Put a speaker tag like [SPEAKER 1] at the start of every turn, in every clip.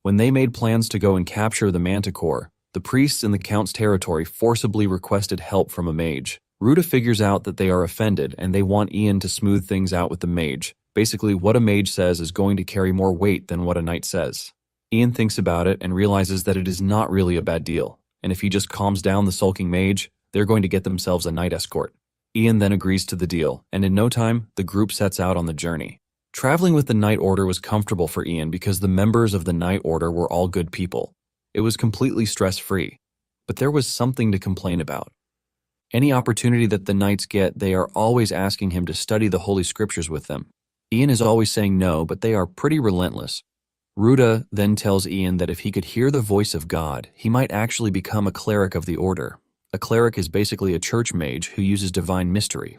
[SPEAKER 1] When they made plans to go and capture the manticore, the priests in the Count's territory forcibly requested help from a mage. Ruta figures out that they are offended and they want Ian to smooth things out with the mage. Basically, what a mage says is going to carry more weight than what a knight says. Ian thinks about it and realizes that it is not really a bad deal, and if he just calms down the sulking mage, they're going to get themselves a knight escort. Ian then agrees to the deal, and in no time, the group sets out on the journey. Traveling with the Knight Order was comfortable for Ian because the members of the Knight Order were all good people. It was completely stress-free. But there was something to complain about. Any opportunity that the Knights get, they are always asking him to study the Holy Scriptures with them. Ian is always saying no, but they are pretty relentless. Ruta then tells Ian that if he could hear the voice of God, he might actually become a cleric of the Order. A cleric is basically a church mage who uses divine mystery.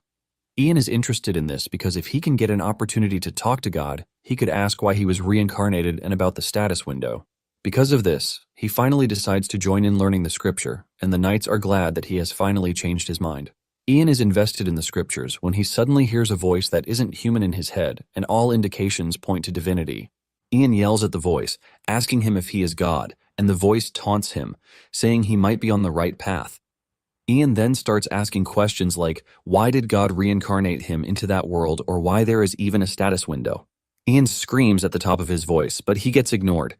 [SPEAKER 1] Ian is interested in this because if he can get an opportunity to talk to God, he could ask why he was reincarnated and about the status window. Because of this, he finally decides to join in learning the scripture, and the knights are glad that he has finally changed his mind. Ian is invested in the scriptures when he suddenly hears a voice that isn't human in his head, and all indications point to divinity. Ian yells at the voice, asking him if he is God, and the voice taunts him, saying he might be on the right path. Ian then starts asking questions like, why did God reincarnate him into that world, or why there is even a status window? Ian screams at the top of his voice, but he gets ignored.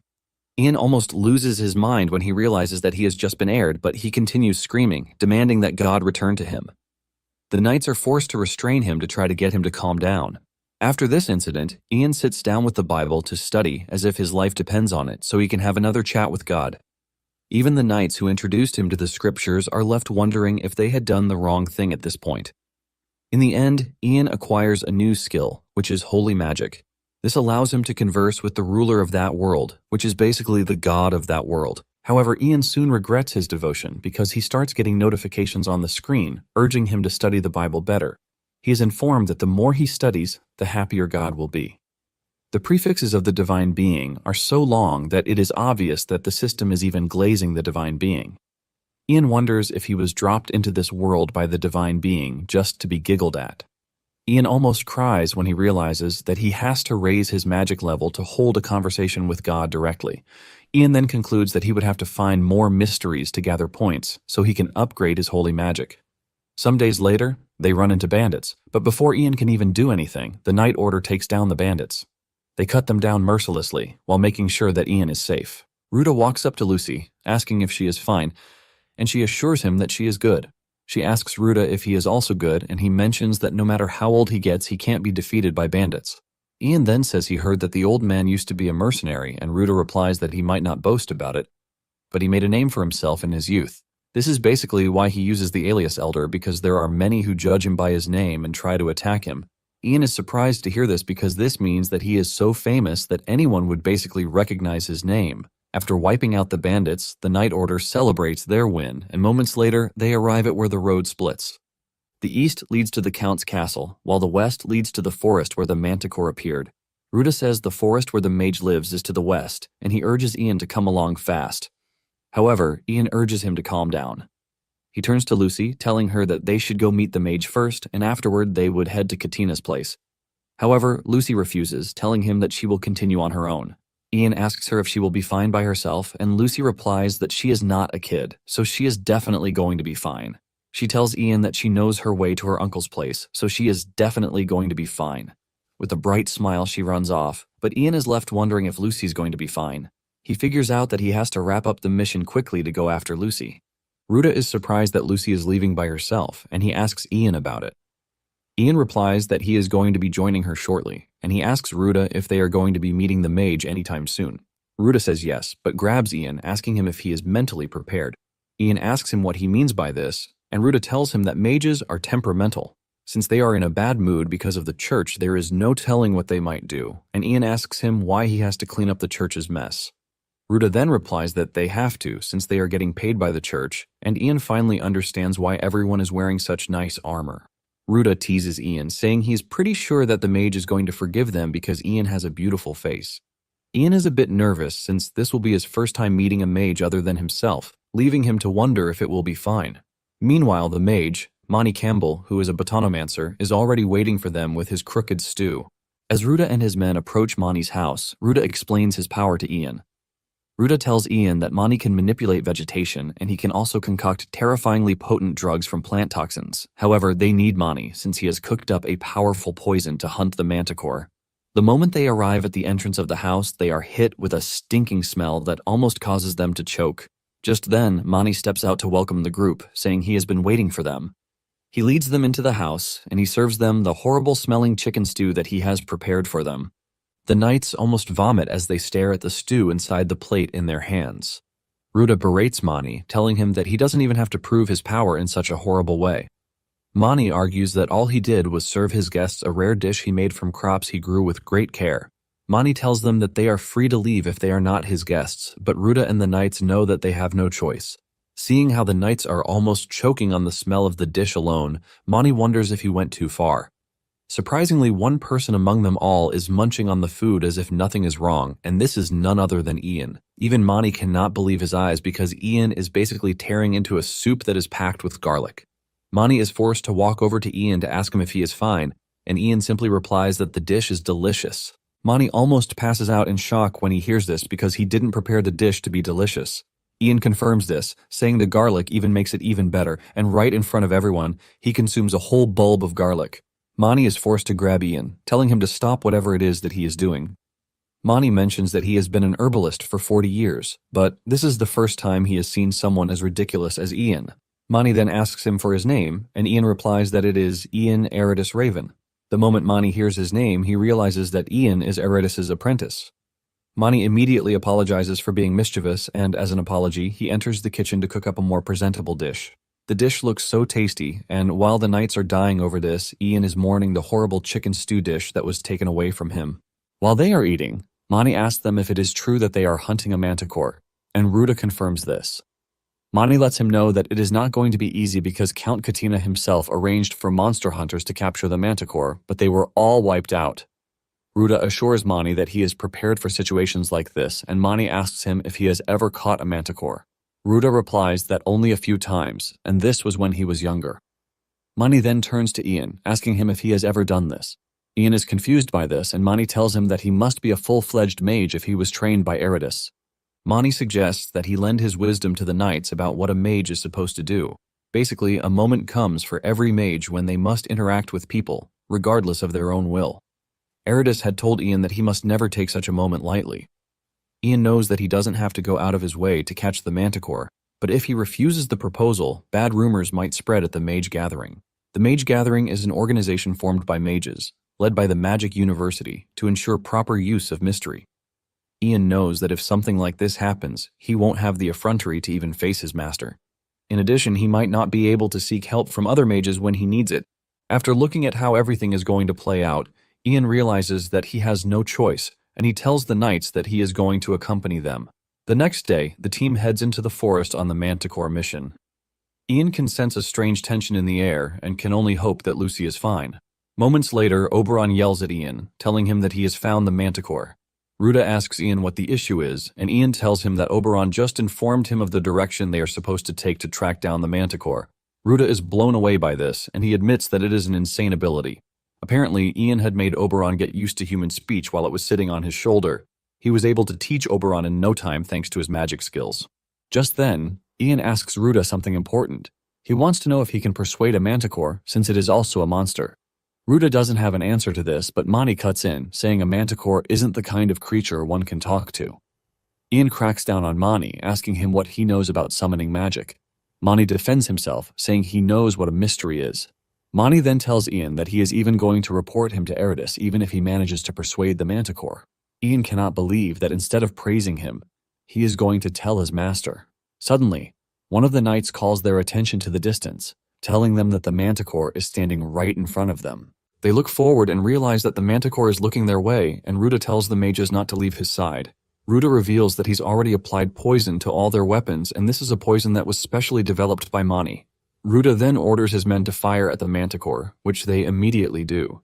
[SPEAKER 1] Ian almost loses his mind when he realizes that he has just been aired, but he continues screaming, demanding that God return to him. The knights are forced to restrain him to try to get him to calm down. After this incident, Ian sits down with the Bible to study as if his life depends on it so he can have another chat with God. Even the knights who introduced him to the scriptures are left wondering if they had done the wrong thing at this point. In the end, Ian acquires a new skill, which is holy magic. This allows him to converse with the ruler of that world, which is basically the god of that world. However, Ian soon regrets his devotion because he starts getting notifications on the screen urging him to study the Bible better. He is informed that the more he studies, the happier God will be. The prefixes of the divine being are so long that it is obvious that the system is even glazing the divine being. Ian wonders if he was dropped into this world by the divine being just to be giggled at. Ian almost cries when he realizes that he has to raise his magic level to hold a conversation with God directly. Ian then concludes that he would have to find more mysteries to gather points so he can upgrade his holy magic. Some days later, they run into bandits, but before Ian can even do anything, the Knight Order takes down the bandits. They cut them down mercilessly while making sure that Ian is safe. Ruta walks up to Lucy, asking if she is fine, and she assures him that she is good. She asks Ruta if he is also good, and he mentions that no matter how old he gets, he can't be defeated by bandits. Ian then says he heard that the old man used to be a mercenary, and Ruta replies that he might not boast about it, but he made a name for himself in his youth. This is basically why he uses the alias Elder, because there are many who judge him by his name and try to attack him. Ian is surprised to hear this because this means that he is so famous that anyone would basically recognize his name. After wiping out the bandits, the Knight Order celebrates their win, and moments later, they arrive at where the road splits. The east leads to the Count's castle, while the west leads to the forest where the manticore appeared. Ruta says the forest where the mage lives is to the west, and he urges Ian to come along fast. However, Ian urges him to calm down. He turns to Lucy, telling her that they should go meet the mage first, and afterward they would head to Katina's place. However, Lucy refuses, telling him that she will continue on her own. Ian asks her if she will be fine by herself, and Lucy replies that she is not a kid, so she is definitely going to be fine. She tells Ian that she knows her way to her uncle's place, so she is definitely going to be fine. With a bright smile, she runs off, but Ian is left wondering if Lucy's going to be fine. He figures out that he has to wrap up the mission quickly to go after Lucy. Ruta is surprised that Lucy is leaving by herself, and he asks Ian about it. Ian replies that he is going to be joining her shortly, and he asks Ruta if they are going to be meeting the mage anytime soon. Ruta says yes, but grabs Ian, asking him if he is mentally prepared. Ian asks him what he means by this, and Ruta tells him that mages are temperamental. Since they are in a bad mood because of the church, there is no telling what they might do, and Ian asks him why he has to clean up the church's mess. Ruta then replies that they have to, since they are getting paid by the church, and Ian finally understands why everyone is wearing such nice armor. Ruta teases Ian, saying he's pretty sure that the mage is going to forgive them because Ian has a beautiful face. Ian is a bit nervous since this will be his first time meeting a mage other than himself, leaving him to wonder if it will be fine. Meanwhile, the mage, Monty Campbell, who is a batonomancer, is already waiting for them with his crooked stew. As Ruta and his men approach Monty's house, Ruta explains his power to Ian. Ruta tells Ian that Mani can manipulate vegetation and he can also concoct terrifyingly potent drugs from plant toxins. However, they need Mani since he has cooked up a powerful poison to hunt the manticore. The moment they arrive at the entrance of the house, they are hit with a stinking smell that almost causes them to choke. Just then, Mani steps out to welcome the group, saying he has been waiting for them. He leads them into the house, and he serves them the horrible-smelling chicken stew that he has prepared for them. The knights almost vomit as they stare at the stew inside the plate in their hands. Ruta berates Mani, telling him that he doesn't even have to prove his power in such a horrible way. Mani argues that all he did was serve his guests a rare dish he made from crops he grew with great care. Mani tells them that they are free to leave if they are not his guests, but Ruta and the knights know that they have no choice. Seeing how the knights are almost choking on the smell of the dish alone, Mani wonders if he went too far. Surprisingly, one person among them all is munching on the food as if nothing is wrong, and this is none other than Ian. Even Mani cannot believe his eyes because Ian is basically tearing into a soup that is packed with garlic. Mani is forced to walk over to Ian to ask him if he is fine, and Ian simply replies that the dish is delicious. Mani almost passes out in shock when he hears this because he didn't prepare the dish to be delicious. Ian confirms this, saying the garlic even makes it even better, and right in front of everyone, he consumes a whole bulb of garlic. Mani is forced to grab Ian, telling him to stop whatever it is that he is doing. Mani mentions that he has been an herbalist for 40 years, but this is the first time he has seen someone as ridiculous as Ian. Mani then asks him for his name, and Ian replies that it is Ian Eridus Raven. The moment Mani hears his name, he realizes that Ian is Eridus's apprentice. Mani immediately apologizes for being mischievous, and as an apology, he enters the kitchen to cook up a more presentable dish. The dish looks so tasty, and while the knights are dying over this, Ian is mourning the horrible chicken stew dish that was taken away from him. While they are eating, Mani asks them if it is true that they are hunting a manticore, and Ruta confirms this. Mani lets him know that it is not going to be easy because Count Katina himself arranged for monster hunters to capture the manticore, but they were all wiped out. Ruta assures Mani that he is prepared for situations like this, and Mani asks him if he has ever caught a manticore. Ruta replies that only a few times, and this was when he was younger. Mani then turns to Ian, asking him if he has ever done this. Ian is confused by this, and Mani tells him that he must be a full-fledged mage if he was trained by Eridus. Mani suggests that he lend his wisdom to the knights about what a mage is supposed to do. Basically, a moment comes for every mage when they must interact with people, regardless of their own will. Eridus had told Ian that he must never take such a moment lightly. Ian knows that he doesn't have to go out of his way to catch the manticore, but if he refuses the proposal, bad rumors might spread at the Mage Gathering. The Mage Gathering is an organization formed by mages, led by the Magic University, to ensure proper use of mystery. Ian knows that if something like this happens, he won't have the effrontery to even face his master. In addition, he might not be able to seek help from other mages when he needs it. After looking at how everything is going to play out, Ian realizes that he has no choice, and he tells the knights that he is going to accompany them. The next day, the team heads into the forest on the Manticore mission. Ian can sense a strange tension in the air and can only hope that Lucy is fine. Moments later, Oberon yells at Ian, telling him that he has found the Manticore. Ruta asks Ian what the issue is, and Ian tells him that Oberon just informed him of the direction they are supposed to take to track down the Manticore. Ruta is blown away by this, and he admits that it is an insane ability. Apparently, Ian had made Oberon get used to human speech while it was sitting on his shoulder. He was able to teach Oberon in no time thanks to his magic skills. Just then, Ian asks Ruta something important. He wants to know if he can persuade a manticore, since it is also a monster. Ruta doesn't have an answer to this, but Mani cuts in, saying a manticore isn't the kind of creature one can talk to. Ian cracks down on Mani, asking him what he knows about summoning magic. Mani defends himself, saying he knows what a mystery is. Mani then tells Ian that he is even going to report him to Eridus even if he manages to persuade the manticore. Ian cannot believe that instead of praising him, he is going to tell his master. Suddenly, one of the knights calls their attention to the distance, telling them that the manticore is standing right in front of them. They look forward and realize that the manticore is looking their way, and Ruta tells the mages not to leave his side. Ruta reveals that he's already applied poison to all their weapons, and this is a poison that was specially developed by Mani. Ruta then orders his men to fire at the manticore, which they immediately do.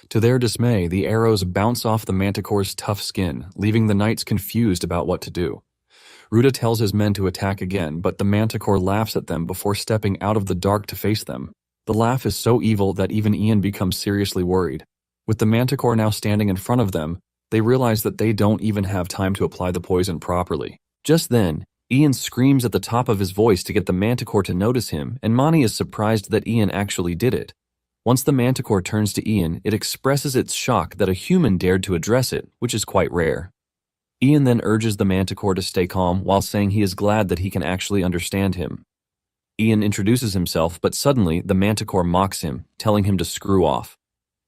[SPEAKER 1] To their dismay, the arrows bounce off the manticore's tough skin, leaving the knights confused about what to do. Ruta tells his men to attack again, but the manticore laughs at them before stepping out of the dark to face them. The laugh is so evil that even Ian becomes seriously worried. With the manticore now standing in front of them, they realize that they don't even have time to apply the poison properly. Just then, Ian screams at the top of his voice to get the manticore to notice him, and Mani is surprised that Ian actually did it. Once the manticore turns to Ian, it expresses its shock that a human dared to address it, which is quite rare. Ian then urges the manticore to stay calm while saying he is glad that he can actually understand him. Ian introduces himself, but suddenly the manticore mocks him, telling him to screw off.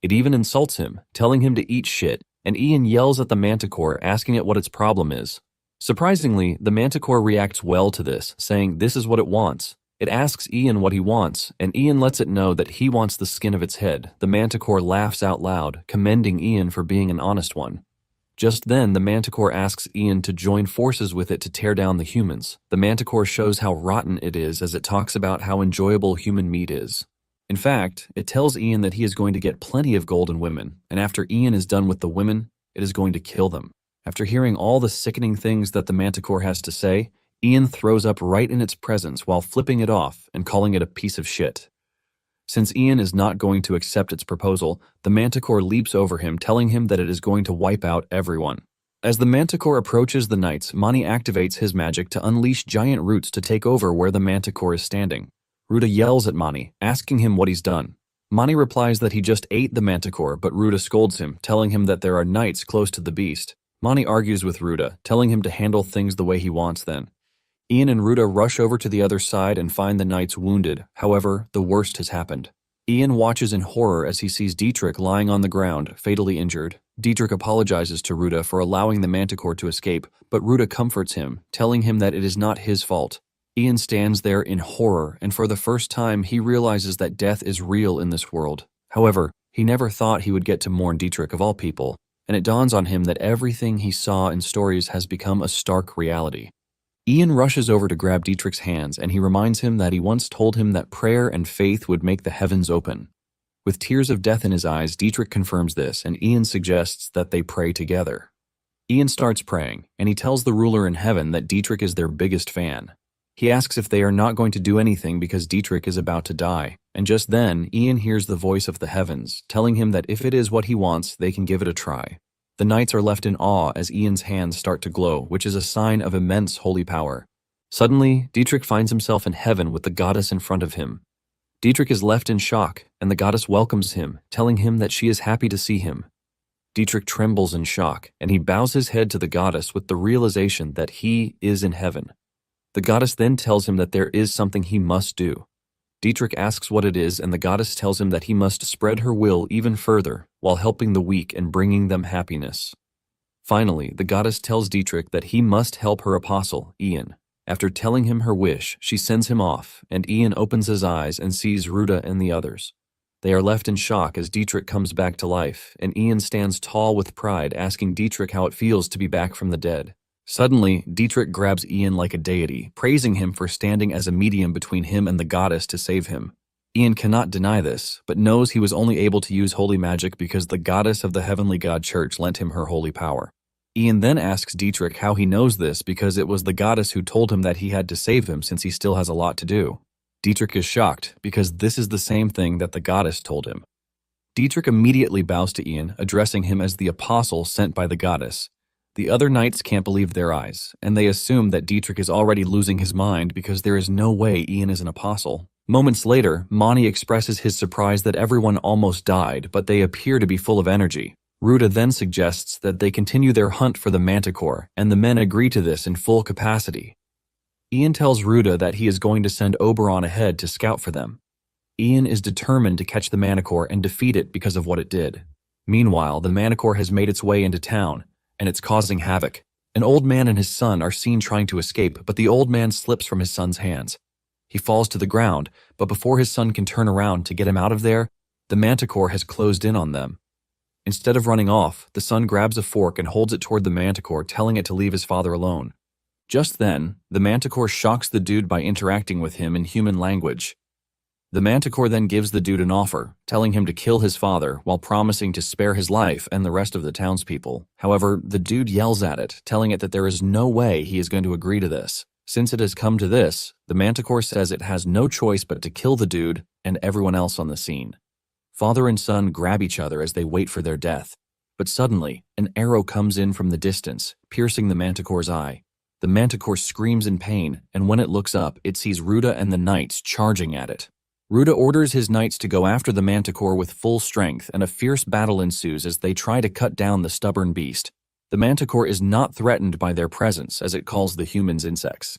[SPEAKER 1] It even insults him, telling him to eat shit, and Ian yells at the manticore, asking it what its problem is. Surprisingly, the manticore reacts well to this, saying this is what it wants. It asks Ian what he wants, and Ian lets it know that he wants the skin of its head. The manticore laughs out loud, commending Ian for being an honest one. Just then, the manticore asks Ian to join forces with it to tear down the humans. The manticore shows how rotten it is as it talks about how enjoyable human meat is. In fact, it tells Ian that he is going to get plenty of golden women, and after Ian is done with the women, it is going to kill them. After hearing all the sickening things that the manticore has to say, Ian throws up right in its presence while flipping it off and calling it a piece of shit. Since Ian is not going to accept its proposal, the manticore leaps over him, telling him that it is going to wipe out everyone. As the manticore approaches the knights, Mani activates his magic to unleash giant roots to take over where the manticore is standing. Ruta yells at Mani, asking him what he's done. Mani replies that he just ate the manticore, but Ruta scolds him, telling him that there are knights close to the beast. Mani argues with Ruta, telling him to handle things the way he wants then. Ian and Ruta rush over to the other side and find the knights wounded. However, the worst has happened. Ian watches in horror as he sees Dietrich lying on the ground, fatally injured. Dietrich apologizes to Ruta for allowing the manticore to escape, but Ruta comforts him, telling him that it is not his fault. Ian stands there in horror, and for the first time he realizes that death is real in this world. However, he never thought he would get to mourn Dietrich of all people, and it dawns on him that everything he saw in stories has become a stark reality. Ian rushes over to grab Dietrich's hands, and he reminds him that he once told him that prayer and faith would make the heavens open. With tears of death in his eyes, Dietrich confirms this, and Ian suggests that they pray together. Ian starts praying, and he tells the ruler in heaven that Dietrich is their biggest fan. He asks if they are not going to do anything because Dietrich is about to die, and just then, Ian hears the voice of the heavens, telling him that if it is what he wants, they can give it a try. The knights are left in awe as Ian's hands start to glow, which is a sign of immense holy power. Suddenly, Dietrich finds himself in heaven with the goddess in front of him. Dietrich is left in shock, and the goddess welcomes him, telling him that she is happy to see him. Dietrich trembles in shock, and he bows his head to the goddess with the realization that he is in heaven. The goddess then tells him that there is something he must do. Dietrich asks what it is, and the goddess tells him that he must spread her will even further while helping the weak and bringing them happiness. Finally, the goddess tells Dietrich that he must help her apostle, Ian. After telling him her wish, she sends him off, and Ian opens his eyes and sees Ruta and the others. They are left in shock as Dietrich comes back to life, and Ian stands tall with pride, asking Dietrich how it feels to be back from the dead. Suddenly, Dietrich grabs Ian like a deity, praising him for standing as a medium between him and the goddess to save him. Ian cannot deny this, but knows he was only able to use holy magic because the goddess of the Heavenly God Church lent him her holy power. Ian then asks Dietrich how he knows this because it was the goddess who told him that he had to save him since he still has a lot to do. Dietrich is shocked because this is the same thing that the goddess told him. Dietrich immediately bows to Ian, addressing him as the apostle sent by the goddess. The other knights can't believe their eyes, and they assume that Dietrich is already losing his mind because there is no way Ian is an apostle. Moments later, Mani expresses his surprise that everyone almost died, but they appear to be full of energy. Ruta then suggests that they continue their hunt for the manticore, and the men agree to this in full capacity. Ian tells Ruta that he is going to send Oberon ahead to scout for them. Ian is determined to catch the manticore and defeat it because of what it did. Meanwhile, the manticore has made its way into town, and it's causing havoc. An old man and his son are seen trying to escape, but the old man slips from his son's hands. He falls to the ground, but before his son can turn around to get him out of there, the manticore has closed in on them. Instead of running off, the son grabs a fork and holds it toward the manticore, telling it to leave his father alone. Just then, the manticore shocks the dude by interacting with him in human language. The manticore then gives the dude an offer, telling him to kill his father while promising to spare his life and the rest of the townspeople. However, the dude yells at it, telling it that there is no way he is going to agree to this. Since it has come to this, the manticore says it has no choice but to kill the dude and everyone else on the scene. Father and son grab each other as they wait for their death. But suddenly, an arrow comes in from the distance, piercing the manticore's eye. The manticore screams in pain, and when it looks up, it sees Ruda and the knights charging at it. Ruda orders his knights to go after the manticore with full strength, and a fierce battle ensues as they try to cut down the stubborn beast. The manticore is not threatened by their presence, as it calls the humans insects.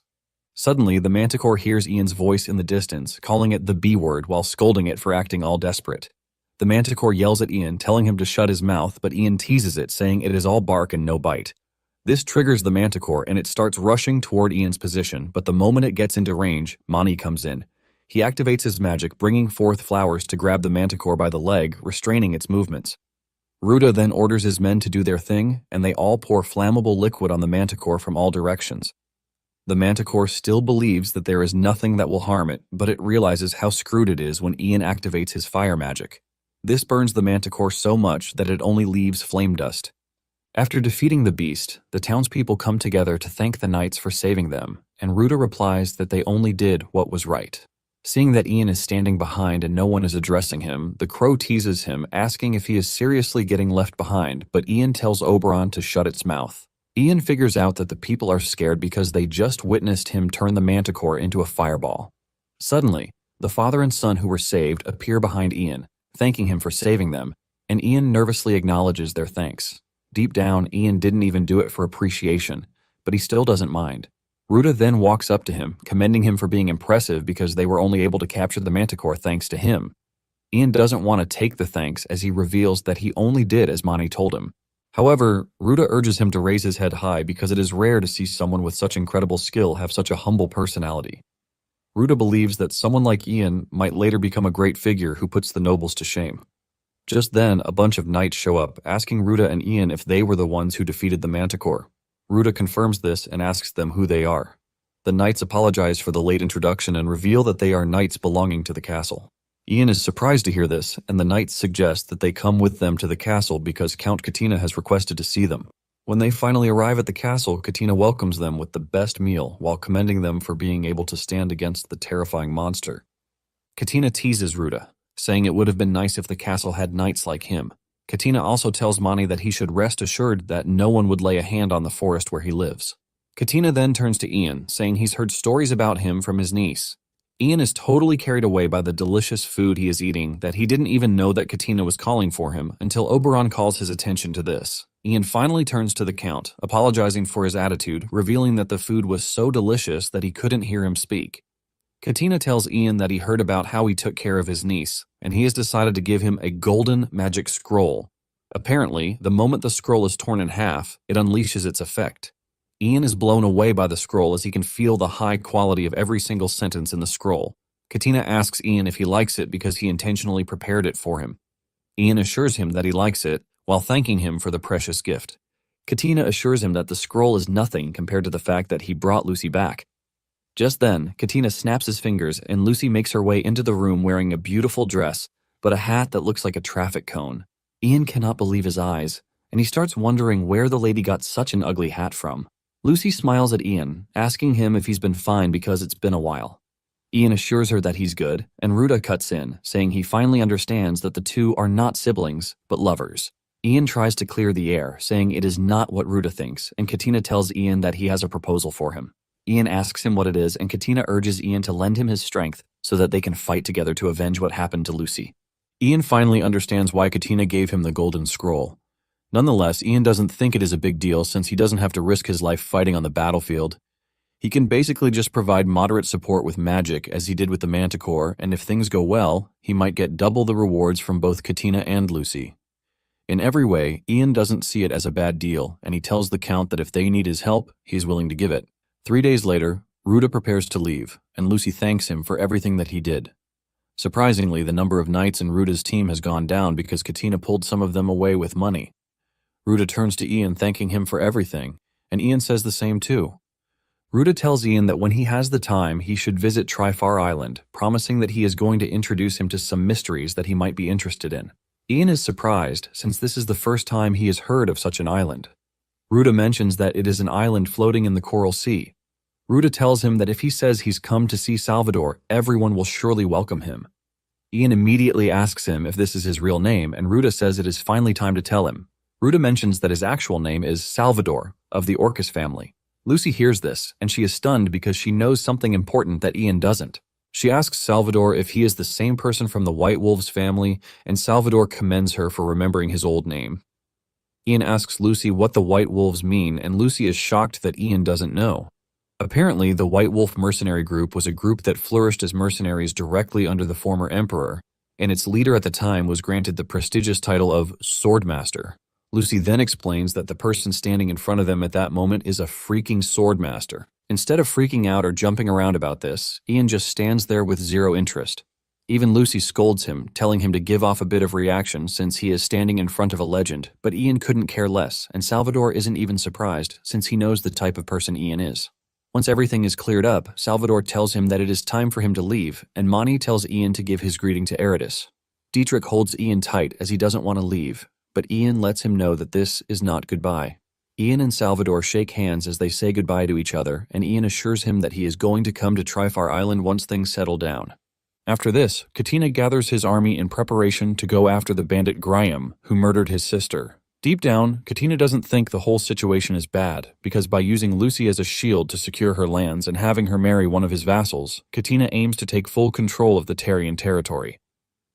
[SPEAKER 1] Suddenly, the manticore hears Ian's voice in the distance, calling it the B word while scolding it for acting all desperate. The manticore yells at Ian, telling him to shut his mouth, but Ian teases it, saying it is all bark and no bite. This triggers the manticore, and it starts rushing toward Ian's position, but the moment it gets into range, Mani comes in. He activates his magic, bringing forth flowers to grab the manticore by the leg, restraining its movements. Ruda then orders his men to do their thing, and they all pour flammable liquid on the manticore from all directions. The manticore still believes that there is nothing that will harm it, but it realizes how screwed it is when Ian activates his fire magic. This burns the manticore so much that it only leaves flame dust. After defeating the beast, the townspeople come together to thank the knights for saving them, and Ruda replies that they only did what was right. Seeing that Ian is standing behind and no one is addressing him, the crow teases him, asking if he is seriously getting left behind, but Ian tells Oberon to shut its mouth. Ian figures out that the people are scared because they just witnessed him turn the manticore into a fireball. Suddenly, the father and son who were saved appear behind Ian, thanking him for saving them, and Ian nervously acknowledges their thanks. Deep down, Ian didn't even do it for appreciation, but he still doesn't mind. Ruda then walks up to him, commending him for being impressive because they were only able to capture the manticore thanks to him. Ian doesn't want to take the thanks as he reveals that he only did as Mani told him. However, Ruda urges him to raise his head high because it is rare to see someone with such incredible skill have such a humble personality. Ruda believes that someone like Ian might later become a great figure who puts the nobles to shame. Just then, a bunch of knights show up, asking Ruda and Ian if they were the ones who defeated the manticore. Ruda confirms this and asks them who they are. The knights apologize for the late introduction and reveal that they are knights belonging to the castle. Ian is surprised to hear this, and the knights suggest that they come with them to the castle because Count Katina has requested to see them. When they finally arrive at the castle, Katina welcomes them with the best meal while commending them for being able to stand against the terrifying monster. Katina teases Ruda, saying it would have been nice if the castle had knights like him. Katina also tells Mani that he should rest assured that no one would lay a hand on the forest where he lives. Katina then turns to Ian, saying he's heard stories about him from his niece. Ian is totally carried away by the delicious food he is eating that he didn't even know that Katina was calling for him until Oberon calls his attention to this. Ian finally turns to the Count, apologizing for his attitude, revealing that the food was so delicious that he couldn't hear him speak. Katina tells Ian that he heard about how he took care of his niece, and he has decided to give him a golden magic scroll. Apparently, the moment the scroll is torn in half, it unleashes its effect. Ian is blown away by the scroll as he can feel the high quality of every single sentence in the scroll. Katina asks Ian if he likes it because he intentionally prepared it for him. Ian assures him that he likes it, while thanking him for the precious gift. Katina assures him that the scroll is nothing compared to the fact that he brought Lucy back. Just then, Katina snaps his fingers and Lucy makes her way into the room wearing a beautiful dress, but a hat that looks like a traffic cone. Ian cannot believe his eyes, and he starts wondering where the lady got such an ugly hat from. Lucy smiles at Ian, asking him if he's been fine because it's been a while. Ian assures her that he's good, and Ruda cuts in, saying he finally understands that the two are not siblings, but lovers. Ian tries to clear the air, saying it is not what Ruda thinks, and Katina tells Ian that he has a proposal for him. Ian asks him what it is, and Katina urges Ian to lend him his strength so that they can fight together to avenge what happened to Lucy. Ian finally understands why Katina gave him the golden scroll. Nonetheless, Ian doesn't think it is a big deal since he doesn't have to risk his life fighting on the battlefield. He can basically just provide moderate support with magic as he did with the Manticore, and if things go well, he might get double the rewards from both Katina and Lucy. In every way, Ian doesn't see it as a bad deal, and he tells the Count that if they need his help, he's willing to give it. 3 days later, Ruda prepares to leave, and Lucy thanks him for everything that he did. Surprisingly, the number of knights in Ruda's team has gone down because Katina pulled some of them away with money. Ruda turns to Ian thanking him for everything, and Ian says the same too. Ruda tells Ian that when he has the time, he should visit Trifar Island, promising that he is going to introduce him to some mysteries that he might be interested in. Ian is surprised, since this is the first time he has heard of such an island. Ruda mentions that it is an island floating in the Coral Sea. Ruda tells him that if he says he's come to see Salvador, everyone will surely welcome him. Ian immediately asks him if this is his real name, and Ruda says it is finally time to tell him. Ruda mentions that his actual name is Salvador, of the Orcus family. Lucy hears this, and she is stunned because she knows something important that Ian doesn't. She asks Salvador if he is the same person from the White Wolves family, and Salvador commends her for remembering his old name. Ian asks Lucy what the White Wolves mean, and Lucy is shocked that Ian doesn't know. Apparently, the White Wolf mercenary group was a group that flourished as mercenaries directly under the former emperor, and its leader at the time was granted the prestigious title of Swordmaster. Lucy then explains that the person standing in front of them at that moment is a freaking swordmaster. Instead of freaking out or jumping around about this, Ian just stands there with zero interest. Even Lucy scolds him, telling him to give off a bit of reaction since he is standing in front of a legend, but Ian couldn't care less, and Salvador isn't even surprised since he knows the type of person Ian is. Once everything is cleared up, Salvador tells him that it is time for him to leave, and Mani tells Ian to give his greeting to Eridus. Dietrich holds Ian tight as he doesn't want to leave, but Ian lets him know that this is not goodbye. Ian and Salvador shake hands as they say goodbye to each other, and Ian assures him that he is going to come to Trifar Island once things settle down. After this, Katina gathers his army in preparation to go after the bandit Graham, who murdered his sister. Deep down, Katina doesn't think the whole situation is bad, because by using Lucy as a shield to secure her lands and having her marry one of his vassals, Katina aims to take full control of the Terrian territory.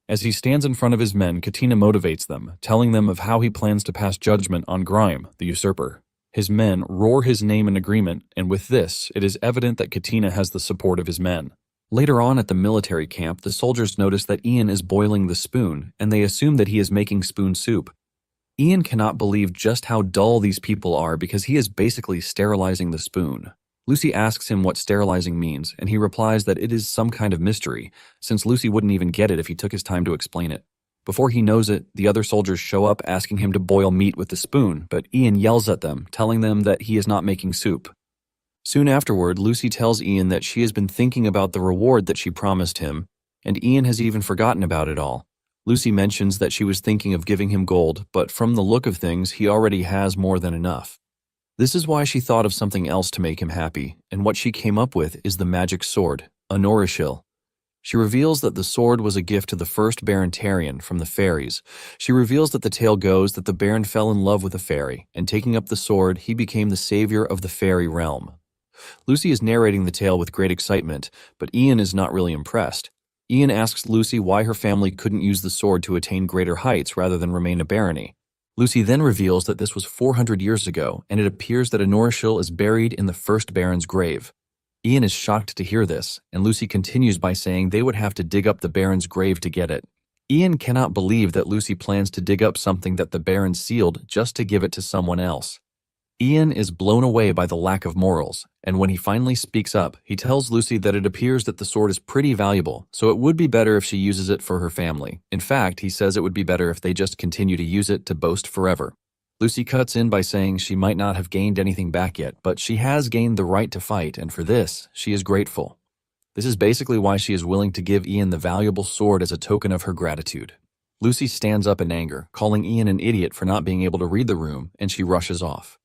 [SPEAKER 1] As he stands in front of his men, Katina motivates them, telling them of how he plans to pass judgment on Grime, the usurper. His men roar his name in agreement, and with this, it is evident that Katina has the support of his men. Later on at the military camp, the soldiers notice that Ian is boiling the spoon, and they assume that he is making spoon soup. Ian cannot believe just how dull these people are because he is basically sterilizing the spoon. Lucy asks him what sterilizing means, and he replies that it is some kind of mystery, since Lucy wouldn't even get it if he took his time to explain it. Before he knows it, the other soldiers show up asking him to boil meat with the spoon, but Ian yells at them, telling them that he is not making soup. Soon afterward, Lucy tells Ian that she has been thinking about the reward that she promised him, and Ian has even forgotten about it all. Lucy mentions that she was thinking of giving him gold, but from the look of things, he already has more than enough. This is why she thought of something else to make him happy, and what she came up with is the magic sword, a Norishil. She reveals that the sword was a gift to the first Baron Tarian from the fairies. She reveals that the tale goes that the Baron fell in love with a fairy, and taking up the sword, he became the savior of the fairy realm. Lucy is narrating the tale with great excitement, but Ian is not really impressed. Ian asks Lucy why her family couldn't use the sword to attain greater heights rather than remain a barony. Lucy then reveals that this was 400 years ago, and it appears that a Norishil is buried in the first Baron's grave. Ian is shocked to hear this, and Lucy continues by saying they would have to dig up the Baron's grave to get it. Ian cannot believe that Lucy plans to dig up something that the Baron sealed just to give it to someone else. Ian is blown away by the lack of morals, and when he finally speaks up, he tells Lucy that it appears that the sword is pretty valuable, so it would be better if she uses it for her family. In fact, he says it would be better if they just continue to use it to boast forever. Lucy cuts in by saying she might not have gained anything back yet, but she has gained the right to fight, and for this, she is grateful. This is basically why she is willing to give Ian the valuable sword as a token of her gratitude. Lucy stands up in anger, calling Ian an idiot for not being able to read the room, and she rushes off.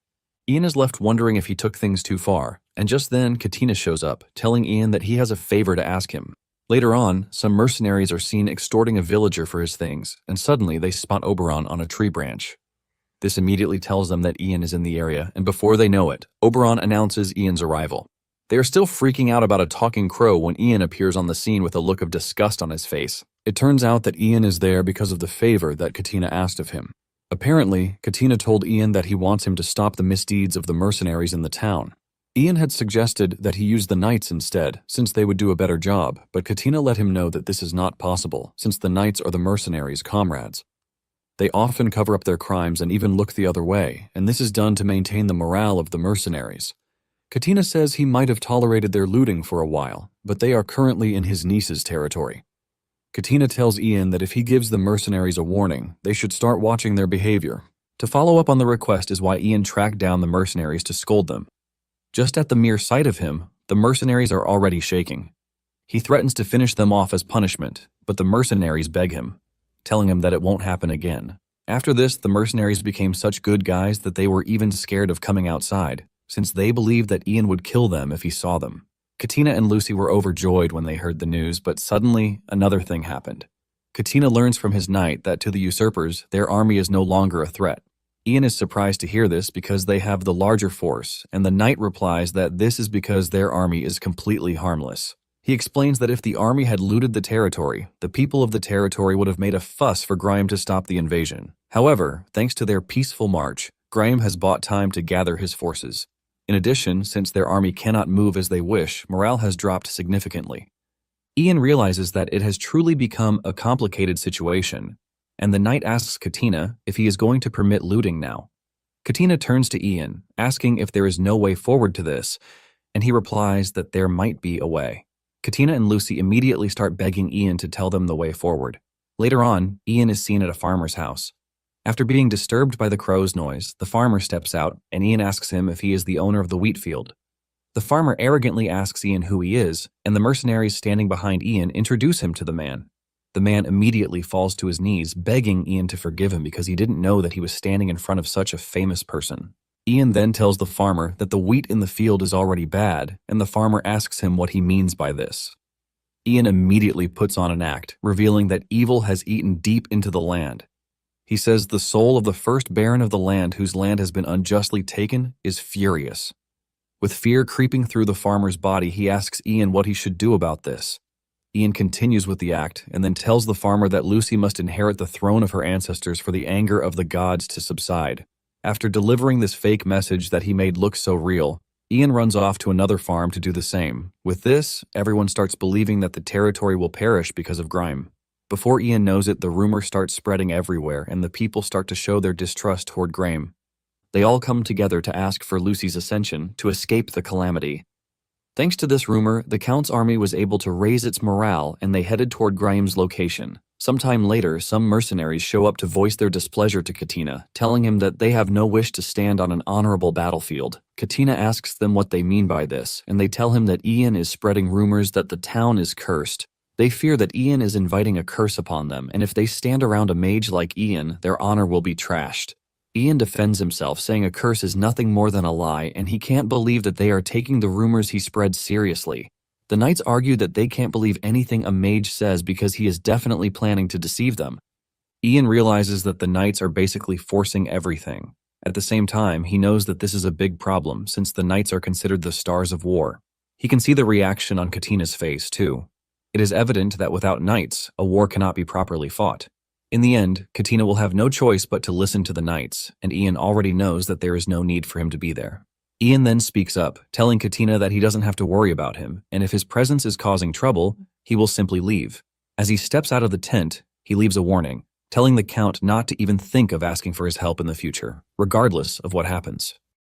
[SPEAKER 1] Ian is left wondering if he took things too far, and just then Katina shows up, telling Ian that he has a favor to ask him. Later on, some mercenaries are seen extorting a villager for his things, and suddenly they spot Oberon on a tree branch. This immediately tells them that Ian is in the area, and before they know it, Oberon announces Ian's arrival. They are still freaking out about a talking crow when Ian appears on the scene with a look of disgust on his face. It turns out that Ian is there because of the favor that Katina asked of him. Apparently, Katina told Ian that he wants him to stop the misdeeds of the mercenaries in the town. Ian had suggested that he use the knights instead, since they would do a better job, but Katina let him know that this is not possible, since the knights are the mercenaries' comrades. They often cover up their crimes and even look the other way, and this is done to maintain the morale of the mercenaries. Katina says he might have tolerated their looting for a while, but they are currently in his niece's territory. Katina tells Ian that if he gives the mercenaries a warning, they should start watching their behavior. To follow up on the request is why Ian tracked down the mercenaries to scold them. Just at the mere sight of him, the mercenaries are already shaking. He threatens to finish them off as punishment, but the mercenaries beg him, telling him that it won't happen again. After this, the mercenaries became such good guys that they were even scared of coming outside, since they believed that Ian would kill them if he saw them. Katina and Lucy were overjoyed when they heard the news, but suddenly, another thing happened. Katina learns from his knight that to the usurpers, their army is no longer a threat. Ian is surprised to hear this because they have the larger force, and the knight replies that this is because their army is completely harmless. He explains that if the army had looted the territory, the people of the territory would have made a fuss for Grime to stop the invasion. However, thanks to their peaceful march, Grime has bought time to gather his forces. In addition, since their army cannot move as they wish, morale has dropped significantly. Ian realizes that it has truly become a complicated situation, and the knight asks Katina if he is going to permit looting now. Katina turns to Ian, asking if there is no way forward to this, and he replies that there might be a way. Katina and Lucy immediately start begging Ian to tell them the way forward. Later on, Ian is seen at a farmer's house. After being disturbed by the crow's noise, the farmer steps out, and Ian asks him if he is the owner of the wheat field. The farmer arrogantly asks Ian who he is, and the mercenaries standing behind Ian introduce him to the man. The man immediately falls to his knees, begging Ian to forgive him because he didn't know that he was standing in front of such a famous person. Ian then tells the farmer that the wheat in the field is already bad, and the farmer asks him what he means by this. Ian immediately puts on an act, revealing that evil has eaten deep into the land. He says the soul of the first baron of the land whose land has been unjustly taken is furious. With fear creeping through the farmer's body, he asks Ian what he should do about this. Ian continues with the act and then tells the farmer that Lucy must inherit the throne of her ancestors for the anger of the gods to subside. After delivering this fake message that he made look so real, Ian runs off to another farm to do the same. With this, everyone starts believing that the territory will perish because of Grime. Before Ian knows it, the rumor starts spreading everywhere and the people start to show their distrust toward Grime. They all come together to ask for Lucy's ascension to escape the calamity. Thanks to this rumor, the Count's army was able to raise its morale and they headed toward Grime's location. Sometime later, some mercenaries show up to voice their displeasure to Katina, telling him that they have no wish to stand on an honorable battlefield. Katina asks them what they mean by this, and they tell him that Ian is spreading rumors that the town is cursed. They fear that Ian is inviting a curse upon them, and if they stand around a mage like Ian, their honor will be trashed. Ian defends himself, saying a curse is nothing more than a lie, and he can't believe that they are taking the rumors he spread seriously. The knights argue that they can't believe anything a mage says because he is definitely planning to deceive them. Ian realizes that the knights are basically forcing everything. At the same time, he knows that this is a big problem since the knights are considered the stars of war. He can see the reaction on Katina's face, too. It is evident that without knights, a war cannot be properly fought. In the end, Katina will have no choice but to listen to the knights, and Ian already knows that there is no need for him to be there. Ian then speaks up, telling Katina that he doesn't have to worry about him, and if his presence is causing trouble, he will simply leave. As he steps out of the tent, he leaves a warning, telling the Count not to even think of asking for his help in the future, regardless of what happens.